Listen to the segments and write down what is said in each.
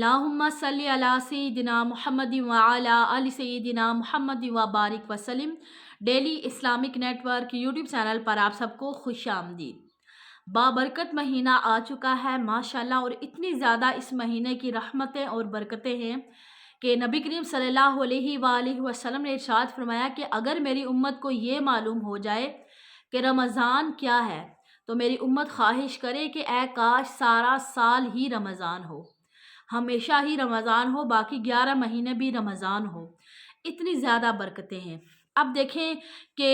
अल्लाहुम्मा सल्ली अला सय्यिदिना मुहम्मद व अला आलि सय्यिदिना मुहम्मद व बारिक वसल्लम। Daily Islamic network YouTube channel पर आप सबको खुशामदीद। बाबरकत महीना आ चुका है माशाल्लाह, और इतनी ज़्यादा इस महीने की रहमतें और बरकतें हैं कि नबी करीम सल्लल्लाहु अलैहि वसल्लम ने इरशाद फरमाया कि अगर मेरी उम्मत को ये मालूम हो जाए कि रमज़ान क्या है तो मेरी उम्मत ख्वाहिश करे कि ऐ काश सारा साल ही रमज़ान हो, हमेशा ही रमज़ान हो, बाकी 11 महीने भी रमज़ान हो। इतनी ज़्यादा बरकतें हैं। अब देखें कि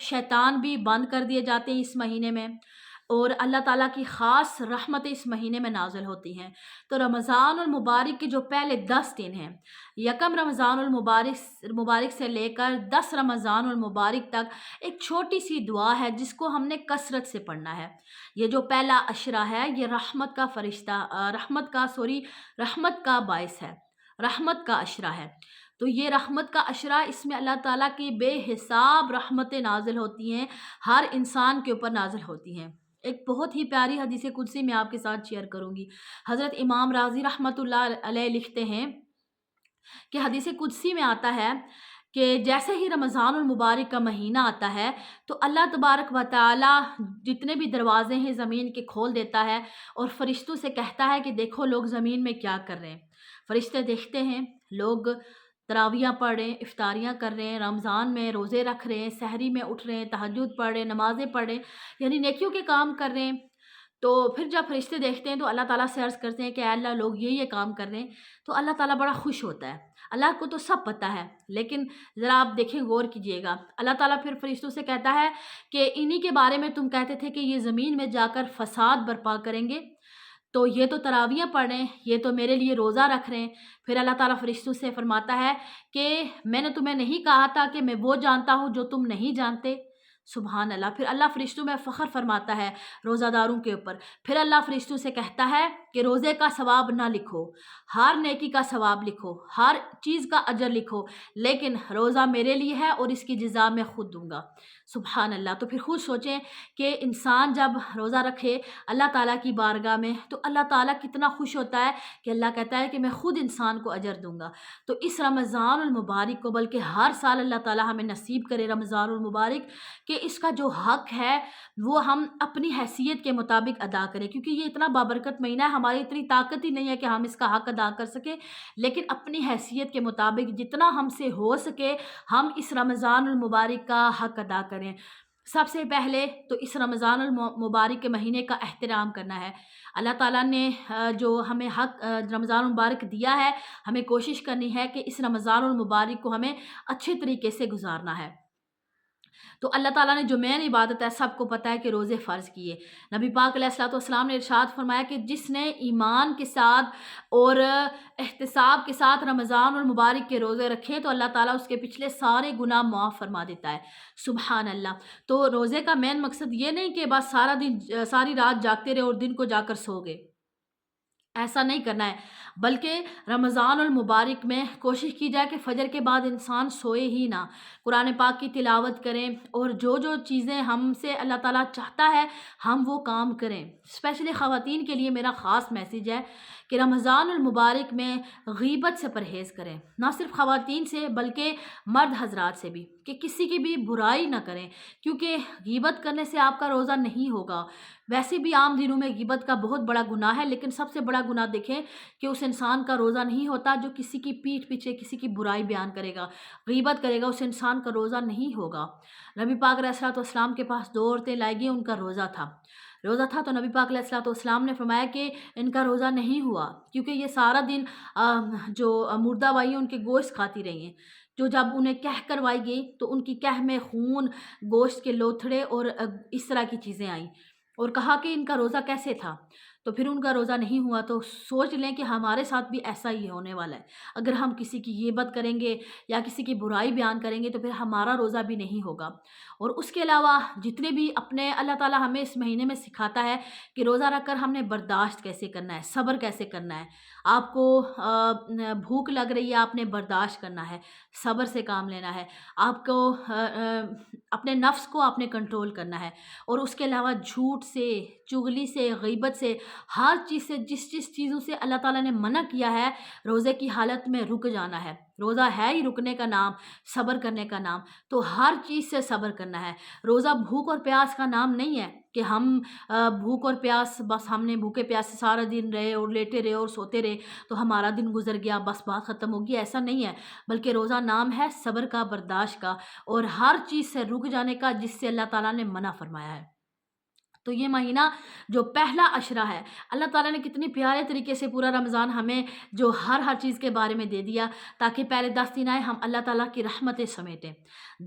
शैतान भी बंद कर दिए जाते हैं इस महीने में, और अल्लाह ताला की ख़ास रहमतें इस महीने में नाज़िल होती हैं। तो रमज़ानुल मुबारक के जो पहले 10 दिन हैं, यकम रमज़ानुल मुबारक से लेकर 10 रमज़ानुल मुबारक तक एक छोटी सी दुआ है जिसको हमने कसरत से पढ़ना है। ये जो पहला अशरा है ये रहमत का बाइस है, रहमत का अशरा है। तो ये रहमत का अशरा, इसमें अल्लाह ताला की बेहिसाब रहमतें नाजिल होती हैं, हर इंसान के ऊपर नाजिल होती हैं। एक बहुत ही प्यारी हदीस कुदसी मैं आपके साथ शेयर करूंगी। हज़रत इमाम राज़ी रहमतुल्लाह अलैह लिखते हैं कि हदीस कुदसी में आता है कि जैसे ही रमज़ानुल मुबारक का महीना आता है तो अल्लाह तबारक व तआला जितने भी दरवाज़े हैं ज़मीन के खोल देता है और फ़रिश्तों से कहता है कि देखो लोग ज़मीन में क्या कर रहे हैं। फ़रिश्ते देखते हैं लोग तरावियाँ पढ़ रहे हैं, इफ्तारियाँ कर रहे हैं, रमज़ान में रोज़े रख रहे हैं, सहरी में उठ रहे हैं, तहज्जुद पढ़ रहे हैं, नमाज़ें पढ़ रहे हैं, यानी नेकियों के काम कर रहे हैं। तो फिर जब फ़रिश्ते देखते हैं तो अल्लाह ताला से अर्ज़ करते हैं कि अल्लाह लोग ये काम कर रहे हैं, तो अल्लाह ताला बड़ा खुश होता है। अल्लाह को तो सब पता है, लेकिन ज़रा आप देखें, गौर कीजिएगा। अल्लाह ताला फिर फ़रिश्तों से कहता है कि इन्हीं के बारे में तुम कहते थे कि ये ज़मीन में जाकर फ़साद बर्पा करेंगे, तो ये तो तरावियाँ पढ़ रहे हैं, ये तो मेरे लिए रोज़ा रख रहे हैं। फिर अल्लाह ताला फ़रिश्तों से फ़रमाता है कि मैंने तुम्हें नहीं कहा था कि मैं वो जानता हूँ जो तुम नहीं जानते। सुभान अल्लाह। फिर अल्लाह फ़रिश्तों में फ़ख्र फरमाता है रोज़ादारों के ऊपर। फिर अल्लाह फ़रिश्तों से कहता है कि रोज़े का सवाब ना लिखो, हर नेकी का सवाब लिखो, हर चीज़ का अजर लिखो, लेकिन रोज़ा मेरे लिए है और इसकी जज़ा मैं खुद दूँगा। सुभान अल्लाह। तो फिर खुद सोचें कि इंसान जब रोज़ा रखे अल्लाह ताला की बारगाह में तो अल्लाह ताला कितना खुश होता है कि अल्लाह कहता है कि मैं खुद इंसान को अजर दूँगा। तो इस रमज़ानुल मुबारक को, बल्कि हर साल अल्लाह ताला हमें नसीब करे रमज़ानुल मुबारक, कि इसका जो हक़ है वो हम अपनी हैसियत के मुताबिक अदा करें, क्योंकि ये इतना बाबरकत महीना है, हमारी इतनी ताकत ही नहीं है कि हम इसका हक़ अदा कर सकें, लेकिन अपनी हैसियत के मुताबिक जितना हमसे हो सके हम इस रमज़ानुल मुबारक का हक़ अदा करें। सबसे पहले तो इस रमज़ानुल मुबारक के महीने का एहतराम करना है। अल्लाह ताला ने जो हमें हक़ रमज़ानुल मुबारक दिया है, हमें कोशिश करनी है कि इस रमज़ानुल मुबारक को हमें अच्छे तरीके से गुज़ारना है। तो अल्लाह ताला ने जो मेन इबादत है, सबको पता है कि रोज़े फ़र्ज़ किए। नबी पाक अलैहिस्सलाम ने इरशाद फरमाया कि जिसने ईमान के साथ और एहतिसाब के साथ रमज़ानुल मुबारक के रोज़े रखे तो अल्लाह ताला उसके पिछले सारे गुनाह माफ़ फरमा देता है। सुभान अल्लाह। तो रोज़े का मेन मकसद ये नहीं कि बस सारी रात जागते रहे और दिन को जाकर सो गए, ऐसा नहीं करना है, बल्कि रमज़ानुल मुबारक में कोशिश की जाए कि फ़जर के बाद इंसान सोए ही ना, कुरान पाक की तिलावत करें और जो चीज़ें हमसे अल्लाह ताला चाहता है हम वो काम करें। स्पेशली ख़वातीन के लिए मेरा ख़ास मैसेज है कि रमज़ानुल मुबारक में ग़ीबत से परहेज़ करें, ना सिर्फ ख़वातीन से बल्कि मर्द हज़रात से भी, कि किसी की भी बुराई ना करें, क्योंकि ग़ीबत करने से आपका रोज़ा नहीं होगा। वैसे भी आम दिनों में ग़ीबत का बहुत बड़ा गुनाह है, लेकिन सबसे बड़ा गुनाह देखें कि उस इंसान का रोज़ा नहीं होता जो किसी की पीठ पीछे किसी की बुराई बयान करेगा, ग़ीबत करेगा, उस इंसान का रोज़ा नहीं होगा। नबी पाक अलैहिस्सलाम के पास 2 औरतें लाई गईं, उनका रोज़ा था तो नबी पाक अलैहिस्सलाम ने फरमाया कि इनका रोज़ा नहीं हुआ, क्योंकि ये सारा दिन जो मुर्दा बाई हैं उनके गोश्त खाती रही हैं। जो जब उन्हें कह करवाई गई तो उनकी कह में खून, गोश्त के लोथड़े और इस तरह की चीज़ें आईं, और कहा कि इनका रोज़ा कैसे था, तो फिर उनका रोज़ा नहीं हुआ। तो सोच लें कि हमारे साथ भी ऐसा ही होने वाला है। अगर हम किसी की ग़ीबत करेंगे या किसी की बुराई बयान करेंगे तो फिर हमारा रोज़ा भी नहीं होगा। और उसके अलावा जितने भी अपने अल्लाह ताला हमें इस महीने में सिखाता है कि रोज़ा रख कर हमने बर्दाश्त कैसे करना है, सब्र कैसे करना है। آپ کو بھوک لگ رہی ہے، آپ نے برداشت کرنا ہے، صبر سے کام لینا ہے، آپ کو اپنے نفس کو آپ نے کنٹرول کرنا ہے، اور اس کے علاوہ جھوٹ سے، چغلی سے، غیبت سے، ہر چیز سے، جس چیزوں سے اللہ تعالیٰ نے منع کیا ہے، روزے کی حالت میں رک جانا ہے۔ روزہ ہے ہی رکنے کا نام، صبر کرنے کا نام، تو ہر چیز سے صبر کرنا ہے۔ روزہ بھوک اور پیاس کا نام نہیں ہے کہ ہم بھوک اور پیاس، بس ہم نے بھوکے پیاسے سارا دن رہے اور لیٹے رہے اور سوتے رہے تو ہمارا دن گزر گیا، بس بات ختم ہوگی، ایسا نہیں ہے۔ بلکہ روزہ نام ہے صبر کا، برداشت کا، اور ہر چیز سے رک جانے کا جس سے اللہ تعالیٰ نے منع فرمایا ہے۔ تو یہ مہینہ جو پہلا عشرہ ہے، اللہ تعالیٰ نے کتنی پیارے طریقے سے پورا رمضان ہمیں جو ہر چیز کے بارے میں دے دیا، تاکہ پہلے 10 دن آئے ہم اللہ تعالیٰ کی رحمتیں سمیٹیں۔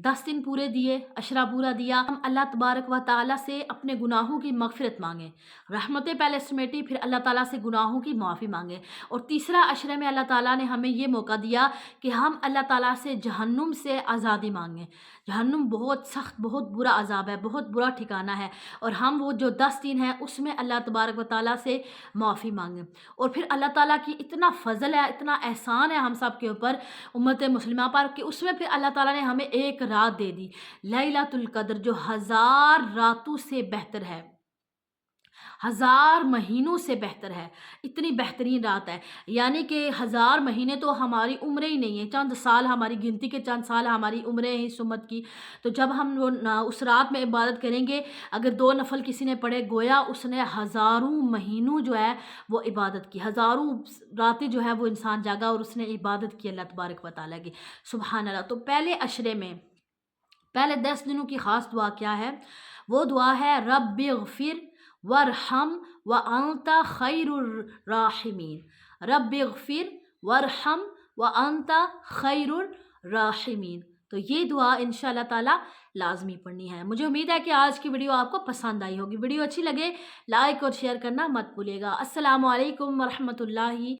10 دن پورے دیے، عشرہ پورا دیا، ہم اللہ تبارک و تعالیٰ سے اپنے گناہوں کی مغفرت مانگیں، رحمتیں پہلے سمیٹی، پھر اللہ تعالیٰ سے گناہوں کی معافی مانگیں۔ اور تیسرا عشرے میں اللہ تعالیٰ نے ہمیں یہ موقع دیا کہ ہم اللہ تعالیٰ سے جہنم سے آزادی مانگیں۔ جہنم بہت سخت، بہت برا عذاب ہے، بہت برا ٹھکانہ ہے، اور ہم وہ جو 10 دن ہیں اس میں اللہ تبارک و تعالیٰ سے معافی مانگیں۔ اور پھر اللہ تعالیٰ کی اتنا فضل ہے، اتنا احسان ہے ہم سب کے اوپر، امت مسلمہ پر، کہ اس میں پھر اللہ تعالیٰ نے ہمیں ایک رات دے دی، لیلۃ القدر، جو 1000 راتوں سے بہتر ہے، 1000 مہینوں سے بہتر ہے، اتنی بہترین رات ہے۔ یعنی کہ 1000 مہینے تو ہماری عمریں ہی نہیں ہیں، چند سال، ہماری گنتی کے چند سال ہماری عمریں ہیں اس امت کی۔ تو جب ہم اس رات میں عبادت کریں گے، اگر 2 نفل کسی نے پڑھے، گویا اس نے ہزاروں مہینوں جو ہے وہ عبادت کی، ہزاروں راتیں جو ہے وہ انسان جاگا اور اس نے عبادت کی اللہ تبارک و تعالیٰ کی۔ سبحان اللہ۔ تو پہلے عشرے میں، پہلے 10 دنوں کی خاص دعا کیا ہے؟ وہ دعا ہے رب اغفر ورحم وانت خیر الراحمین، رب اغفر ورحم وانت خیر الراحمین۔ تو یہ دعا انشاءاللہ تعالی لازمی پڑھنی ہے۔ مجھے امید ہے کہ آج کی ویڈیو آپ کو پسند آئی ہوگی۔ ویڈیو اچھی لگے لائک اور شیئر کرنا مت بھولیے گا۔ السلام علیکم ورحمۃ اللہ